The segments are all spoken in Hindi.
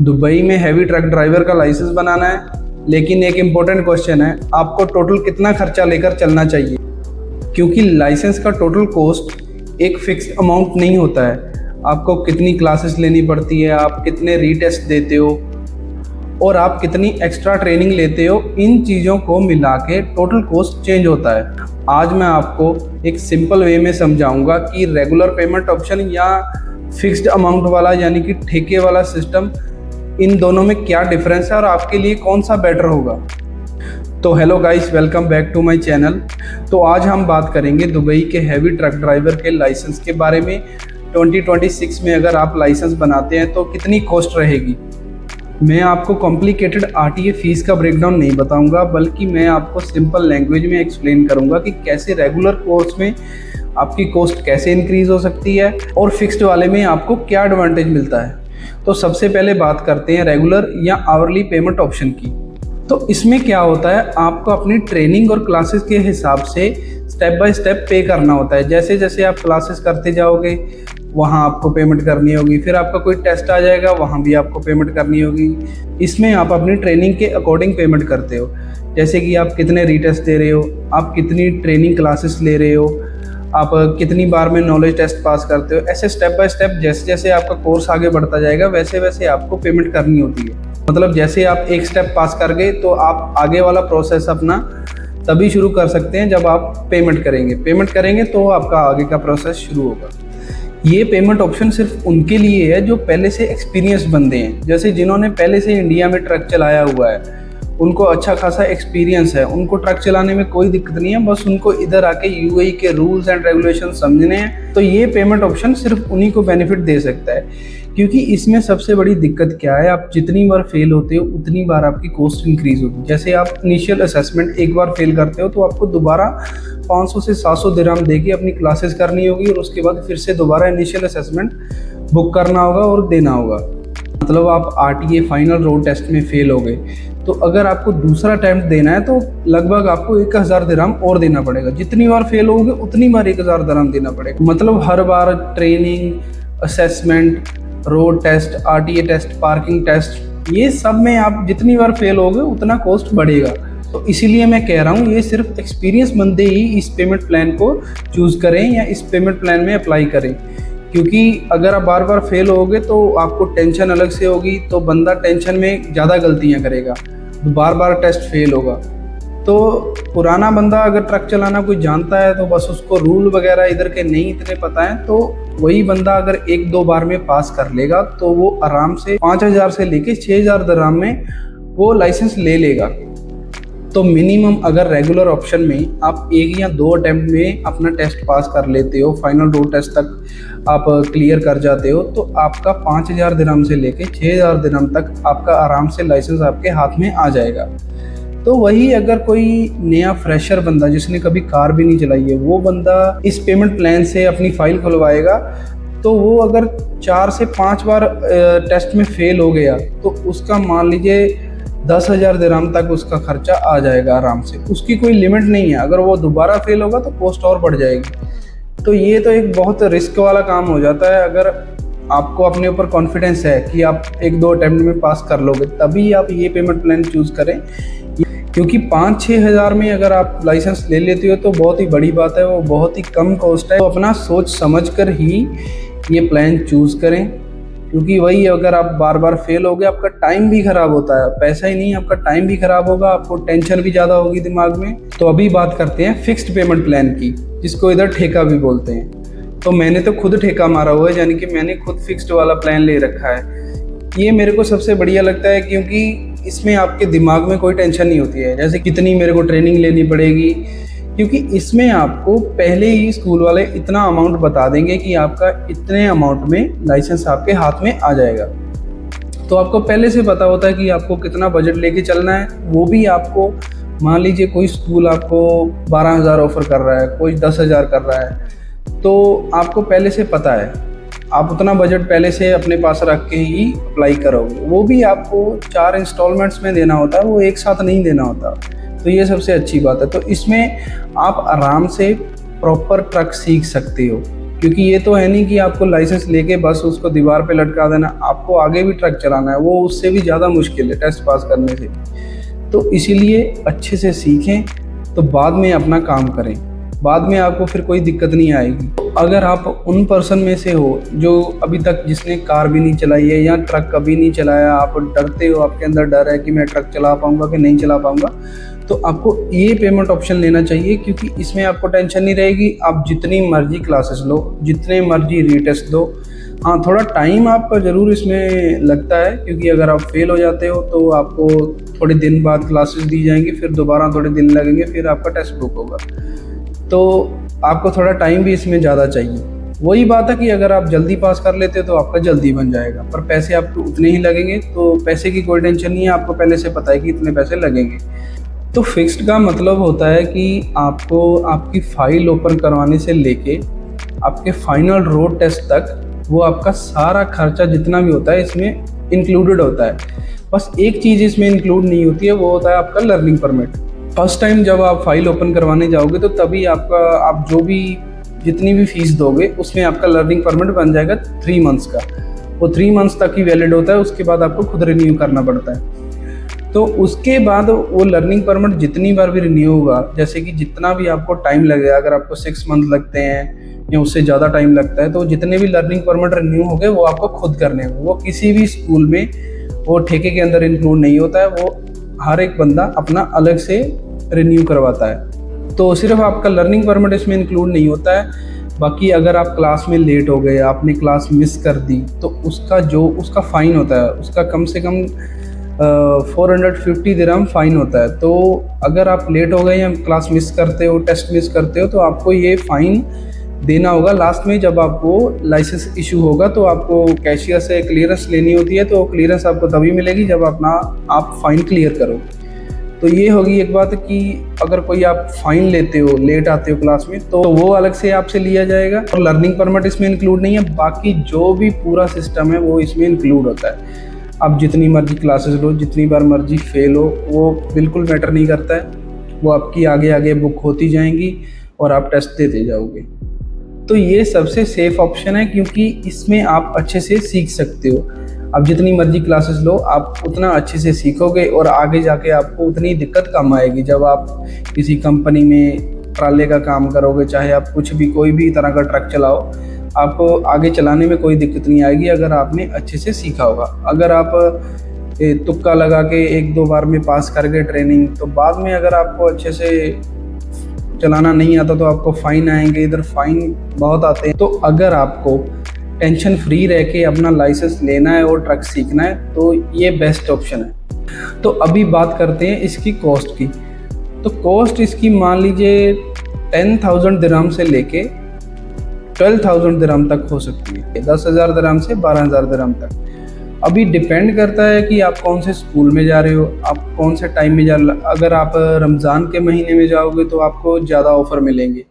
दुबई में हैवी ट्रक ड्राइवर का लाइसेंस बनाना है, लेकिन एक इम्पोर्टेंट क्वेश्चन है, आपको टोटल कितना खर्चा लेकर चलना चाहिए? क्योंकि लाइसेंस का टोटल कॉस्ट एक फिक्स अमाउंट नहीं होता है। आपको कितनी क्लासेस लेनी पड़ती है, आप कितने रीटेस्ट देते हो और आप कितनी एक्स्ट्रा ट्रेनिंग लेते हो, इन चीज़ों को मिला के टोटल कॉस्ट चेंज होता है। आज मैं आपको एक सिंपल वे में समझाऊंगा कि रेगुलर पेमेंट ऑप्शन या फिक्स्ड अमाउंट वाला यानी कि ठेके वाला सिस्टम, इन दोनों में क्या डिफरेंस है और आपके लिए कौन सा बेटर होगा। तो hello guys, welcome back to my channel. तो आज हम बात करेंगे दुबई के हैवी ट्रक ड्राइवर के लाइसेंस के बारे में। 2026 में अगर आप लाइसेंस बनाते हैं तो कितनी कॉस्ट रहेगी। मैं आपको कॉम्प्लिकेटेड आरटीए फीस का ब्रेकडाउन नहीं बताऊंगा, बल्कि मैं आपको सिंपल लैंग्वेज में एक्सप्लेन करूंगा कि कैसे रेगुलर कोर्स में आपकी कॉस्ट कैसे इंक्रीज हो सकती है और फिक्स्ड वाले में आपको क्या एडवांटेज मिलता है। तो सबसे पहले बात करते हैं रेगुलर या आवरली पेमेंट ऑप्शन की। तो इसमें क्या होता है, आपको अपनी ट्रेनिंग और क्लासेस के हिसाब से स्टेप बाय स्टेप पे करना होता है। जैसे जैसे आप क्लासेस करते जाओगे वहाँ आपको पेमेंट करनी होगी, फिर आपका कोई टेस्ट आ जाएगा वहाँ भी आपको पेमेंट करनी होगी। इसमें आप अपनी ट्रेनिंग के अकॉर्डिंग पेमेंट करते हो, जैसे कि आप कितने रीटेस्ट दे रहे हो, आप कितनी ट्रेनिंग क्लासेस ले रहे हो, आप कितनी बार में नॉलेज टेस्ट पास करते हो। ऐसे स्टेप बाय स्टेप जैसे जैसे आपका कोर्स आगे बढ़ता जाएगा वैसे वैसे आपको पेमेंट करनी होती है। मतलब जैसे आप एक स्टेप पास कर गए तो आप आगे वाला प्रोसेस अपना तभी शुरू कर सकते हैं जब आप पेमेंट करेंगे तो आपका आगे का प्रोसेस शुरू होगा। ये पेमेंट ऑप्शन सिर्फ उनके लिए है जो पहले से एक्सपीरियंस बंदे हैं, जैसे जिन्होंने पहले से इंडिया में ट्रक चलाया हुआ है, उनको अच्छा खासा एक्सपीरियंस है, उनको ट्रक चलाने में कोई दिक्कत नहीं है, बस उनको इधर आके यूएई के रूल्स एंड रेगुलेशन समझने हैं। तो ये पेमेंट ऑप्शन सिर्फ उन्हीं को बेनिफिट दे सकता है। क्योंकि इसमें सबसे बड़ी दिक्कत क्या है, आप जितनी बार फेल होते हो उतनी बार आपकी कॉस्ट इंक्रीज होगी। जैसे आप इनिशियल असेसमेंट एक बार फेल करते हो तो आपको दोबारा 500 से 700 दिरहम देके अपनी क्लासेस करनी होगी और उसके बाद फिर से दोबारा इनिशियल असेसमेंट बुक करना होगा और देना होगा। मतलब आप आरटीए फाइनल रोड टेस्ट में फेल हो गए तो अगर आपको दूसरा अटेम्प्ट देना है तो लगभग आपको 1000 दिरहम और देना पड़ेगा। जितनी बार फेल होगे उतनी बार 1000 दिरहम देना पड़ेगा। मतलब हर बार training, assessment, road test, RTA test, parking test, ये सब में आप जितनी बार फेल होगे उतना कॉस्ट बढ़ेगा। तो इसीलिए मैं कह रहा हूँ ये सिर्फ एक्सपीरियंस बंदे ही इस पेमेंट प्लान को चूज़ करें या इस पेमेंट प्लान में अप्लाई करें। क्योंकि अगर आप बार बार फेल होगे तो आपको टेंशन अलग से होगी, तो बंदा टेंशन में ज़्यादा गलतियाँ करेगा, बार बार टेस्ट फेल होगा। तो पुराना बंदा अगर ट्रक चलाना कोई जानता है तो बस उसको रूल वगैरह इधर के नहीं इतने पता है, तो वही बंदा अगर 1-2 बार में पास कर लेगा तो वो आराम से 5000 से लेके 6000 दिरहम में वो लाइसेंस ले लेगा। तो मिनिमम अगर रेगुलर ऑप्शन में आप 1 या 2 अटेम्प्ट में अपना टेस्ट पास कर लेते हो, फाइनल रोड टेस्ट तक आप क्लियर कर जाते हो, तो आपका 5000 दिरहम से लेके 6000 दिरहम तक आपका आराम से लाइसेंस आपके हाथ में आ जाएगा। तो वही अगर कोई नया फ्रेशर बंदा जिसने कभी कार भी नहीं चलाई है, वो बंदा इस पेमेंट प्लान से अपनी फाइल खुलवाएगा, तो वो अगर 4 से 5 बार टेस्ट में फेल हो गया तो उसका मान लीजिए 10,000 दिरहम तक उसका खर्चा आ जाएगा आराम से। उसकी कोई लिमिट नहीं है, अगर वो दोबारा फेल होगा तो कॉस्ट और बढ़ जाएगी। तो ये तो एक बहुत रिस्क वाला काम हो जाता है। अगर आपको अपने ऊपर कॉन्फिडेंस है कि आप 1-2 अटेम्प्ट में पास कर लोगे तभी आप ये पेमेंट प्लान चूज़ करें। क्योंकि 5-6 हज़ार में अगर आप लाइसेंस ले लेते हो तो बहुत ही बड़ी बात है, वो बहुत ही कम कॉस्ट है। तो अपना सोच समझ कर ही ये प्लान चूज़ करें। क्योंकि वही अगर आप बार बार फेल हो गए आपका टाइम भी ख़राब होता है, पैसा ही नहीं आपका टाइम भी ख़राब होगा, आपको टेंशन भी ज़्यादा होगी दिमाग में। तो अभी बात करते हैं फिक्स्ड पेमेंट प्लान की, जिसको इधर ठेका भी बोलते हैं। तो मैंने तो खुद ठेका मारा हुआ है, यानी कि मैंने खुद फिक्स्ड वाला प्लान ले रखा है। ये मेरे को सबसे बढ़िया लगता है क्योंकि इसमें आपके दिमाग में कोई टेंशन नहीं होती है, जैसे कितनी मेरे को ट्रेनिंग लेनी पड़ेगी। क्योंकि इसमें आपको पहले ही स्कूल वाले इतना अमाउंट बता देंगे कि आपका इतने अमाउंट में लाइसेंस आपके हाथ में आ जाएगा। तो आपको पहले से पता होता है कि आपको कितना बजट लेके चलना है। वो भी आपको मान लीजिए कोई स्कूल आपको 12,000 ऑफर कर रहा है, कोई 10,000 कर रहा है, तो आपको पहले से पता है, आप उतना बजट पहले से अपने पास रख के ही अप्लाई करोगे। वो भी आपको 4 इंस्टॉलमेंट्स में देना होता है, वो एक साथ नहीं देना होता। तो ये सबसे अच्छी बात है। तो इसमें आप आराम से प्रॉपर ट्रक सीख सकते हो। क्योंकि ये तो है नहीं कि आपको लाइसेंस लेके बस उसको दीवार पे लटका देना, आपको आगे भी ट्रक चलाना है, वो उससे भी ज़्यादा मुश्किल है टेस्ट पास करने से। तो इसीलिए अच्छे से सीखें तो बाद में अपना काम करें, बाद में आपको फिर कोई दिक्कत नहीं आएगी। अगर आप उन पर्सन में से हो जो अभी तक जिसने कार भी नहीं चलाई है या ट्रक कभी नहीं चलाया, आप डरते हो, आपके अंदर डर है कि मैं ट्रक चला पाऊँगा कि नहीं चला पाऊँगा, तो आपको ये पेमेंट ऑप्शन लेना चाहिए, क्योंकि इसमें आपको टेंशन नहीं रहेगी। आप जितनी मर्जी क्लासेस लो, जितने मर्जी रीटेस्ट दो। हाँ, थोड़ा टाइम आपका ज़रूर इसमें लगता है, क्योंकि अगर आप फेल हो जाते हो तो आपको थोड़े दिन बाद क्लासेस दी जाएंगी, फिर दोबारा थोड़े दिन लगेंगे, फिर आपका टेस्ट बुक होगा। तो आपको थोड़ा टाइम भी इसमें ज़्यादा चाहिए। वही बात है कि अगर आप जल्दी पास कर लेते हो तो आपका जल्दी बन जाएगा, पर पैसे आपको उतने ही लगेंगे। तो पैसे की कोई टेंशन नहीं है, आपको पहले से पता है कि इतने पैसे लगेंगे। तो फिक्स्ड का मतलब होता है कि आपको आपकी फ़ाइल ओपन करवाने से लेके आपके फाइनल रोड टेस्ट तक वो आपका सारा खर्चा जितना भी होता है इसमें इंक्लूडेड होता है। बस एक चीज़ इसमें इंक्लूड नहीं होती है, वो होता है आपका लर्निंग परमिट। फर्स्ट टाइम जब आप फाइल ओपन करवाने जाओगे तो तभी आप जो भी जितनी भी फीस दोगे उसमें आपका लर्निंग परमिट बन जाएगा 3 मंथ्स का। वो 3 मंथ्स तक ही वैलिड होता है, उसके बाद आपको खुद रिन्यू करना पड़ता है। तो उसके बाद वो लर्निंग परमिट जितनी बार भी रिन्यू होगा, जैसे कि जितना भी आपको टाइम लगेगा, अगर आपको 6 मंथ लगते हैं या उससे ज़्यादा टाइम लगता है, तो जितने भी लर्निंग परमिट रिन्यू हो गए वो आपको खुद करने होंगे। वो किसी भी स्कूल में वो ठेके के अंदर इंक्लूड नहीं होता है, वो हर एक बंदा अपना अलग से रिन्यू करवाता है। तो सिर्फ आपका लर्निंग परमिट इसमें इंक्लूड नहीं होता है। बाकी अगर आप क्लास में लेट हो गए, आपने क्लास मिस कर दी, तो उसका फ़ाइन होता है, उसका कम से कम 450 दिरहम फ़ाइन होता है। तो अगर आप लेट हो गए या क्लास मिस करते हो, टेस्ट मिस करते हो, तो आपको ये फ़ाइन देना होगा। लास्ट में जब आपको लाइसेंस इशू होगा तो आपको कैशियर से क्लियरेंस लेनी होती है, तो क्लियरेंस आपको तभी मिलेगी जब आप फ़ाइन क्लियर करो। तो ये होगी एक बात कि अगर कोई आप फ़ाइन लेते हो, लेट आते हो क्लास में, तो वो अलग से आपसे लिया जाएगा। और लर्निंग परमिट इसमें इंक्लूड नहीं है, बाकी जो भी पूरा सिस्टम है वो इसमें इंक्लूड होता है। आप जितनी मर्जी क्लासेस लो, जितनी बार मर्जी फेल हो, वो बिल्कुल मैटर नहीं करता है। वो आपकी आगे आगे बुक होती जाएंगी और आप टेस्ट देते जाओगे। तो ये सबसे सेफ ऑप्शन है, क्योंकि इसमें आप अच्छे से सीख सकते हो। आप जितनी मर्जी क्लासेस लो, आप उतना अच्छे से सीखोगे और आगे जाके आपको उतनी दिक्कत कम आएगी। जब आप किसी कंपनी में ट्राले का काम करोगे, चाहे आप कोई भी तरह का ट्रक चलाओ, आपको आगे चलाने में कोई दिक्कत नहीं आएगी अगर आपने अच्छे से सीखा होगा। अगर आप तुक्का लगा के 1-2 बार में पास कर गए ट्रेनिंग, तो बाद में अगर आपको अच्छे से चलाना नहीं आता तो आपको फ़ाइन आएंगे। इधर फ़ाइन बहुत आते हैं। तो अगर आपको टेंशन फ्री रह के अपना लाइसेंस लेना है और ट्रक सीखना है तो ये बेस्ट ऑप्शन है। तो अभी बात करते हैं इसकी कॉस्ट की। तो कॉस्ट इसकी मान लीजिए 10,000 दिरहम से लेके 12,000 दिरहम तक हो सकती है, 10,000 दिरहम से 12,000 दिरहम तक। अभी डिपेंड करता है कि आप कौन से स्कूल में जा रहे हो, आप कौन से टाइम में जा रहे हो। अगर आप रमज़ान के महीने में जाओगे तो आपको ज़्यादा ऑफ़र मिलेंगे।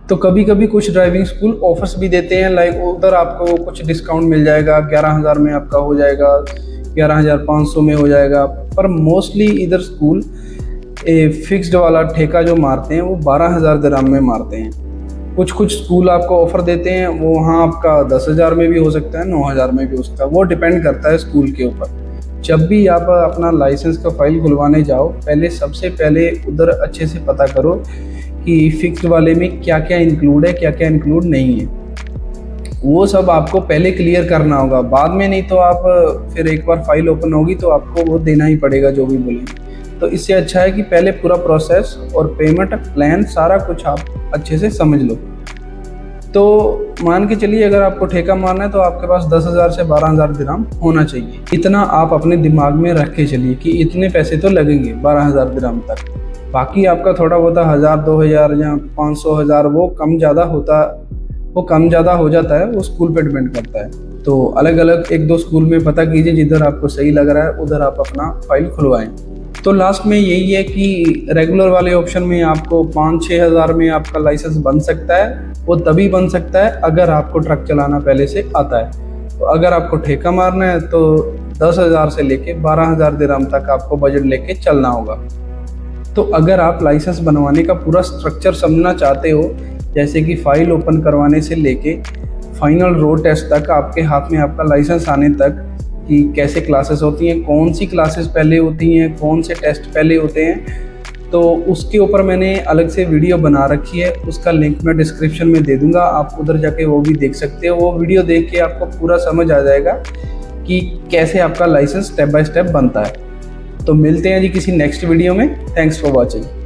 तो कभी कभी कुछ ड्राइविंग स्कूल ऑफर्स भी देते हैं, लाइक उधर आपको कुछ डिस्काउंट मिल जाएगा, 11,000 में आपका हो जाएगा, 11,500 में हो जाएगा। पर मोस्टली इधर स्कूल फिक्स्ड वाला ठेका जो मारते हैं वो 12,000 दिरहम में मारते हैं। कुछ स्कूल आपको ऑफ़र देते हैं, वो वहाँ आपका 10,000 में भी हो सकता है, 9,000 में भी हो सकता है। वो डिपेंड करता है स्कूल के ऊपर। जब भी आप अपना लाइसेंस का फ़ाइल खुलवाने जाओ, सबसे पहले उधर अच्छे से पता करो कि फिक्स्ड वाले में क्या क्या इंक्लूड है, क्या क्या इंक्लूड नहीं है। वो सब आपको पहले क्लियर करना होगा, बाद में नहीं तो आप फिर एक बार फाइल ओपन होगी तो आपको वो देना ही पड़ेगा जो भी बोलेंगे। तो इससे अच्छा है कि पहले पूरा प्रोसेस और पेमेंट प्लान सारा कुछ आप अच्छे से समझ लो। तो मान के चलिए अगर आपको ठेका मारना है तो आपके पास 10,000 से 12,000 दिरहम होना चाहिए। इतना आप अपने दिमाग में रख के चलिए कि इतने पैसे तो लगेंगे 12,000 दिरहम तक। बाकी आपका थोड़ा बहुत 1,000, 2,000 या 500, 1,000 वो कम ज़्यादा हो जाता है, वो स्कूल पे डिपेंड करता है। तो अलग अलग 1-2 स्कूल में पता कीजिए, जिधर आपको सही लग रहा है उधर आप अपना फाइल खुलवाएं। तो लास्ट में यही है कि रेगुलर वाले ऑप्शन में आपको 5-6 हज़ार में आपका लाइसेंस बन सकता है। वो तभी बन सकता है अगर आपको ट्रक चलाना पहले से आता है। तो अगर आपको ठेका मारना है तो 10,000 से लेके 12,000 दिरहम तक आपको बजट लेके चलना होगा। तो अगर आप लाइसेंस बनवाने का पूरा स्ट्रक्चर समझना चाहते हो जैसे कि फ़ाइल ओपन करवाने से लेके फाइनल रोड टेस्ट तक, आपके हाथ में आपका लाइसेंस आने तक, कि कैसे क्लासेस होती हैं, कौन सी क्लासेस पहले होती हैं, कौन से टेस्ट पहले होते हैं। तो उसके ऊपर मैंने अलग से वीडियो बना रखी है, उसका लिंक मैं डिस्क्रिप्शन में दे दूंगा, आप उधर जाके वो भी देख सकते हो। वो वीडियो देख के आपको पूरा समझ आ जाएगा कि कैसे आपका लाइसेंस स्टेप बाय स्टेप बनता है। तो मिलते हैं जी किसी नेक्स्ट वीडियो में। Thanks for watching.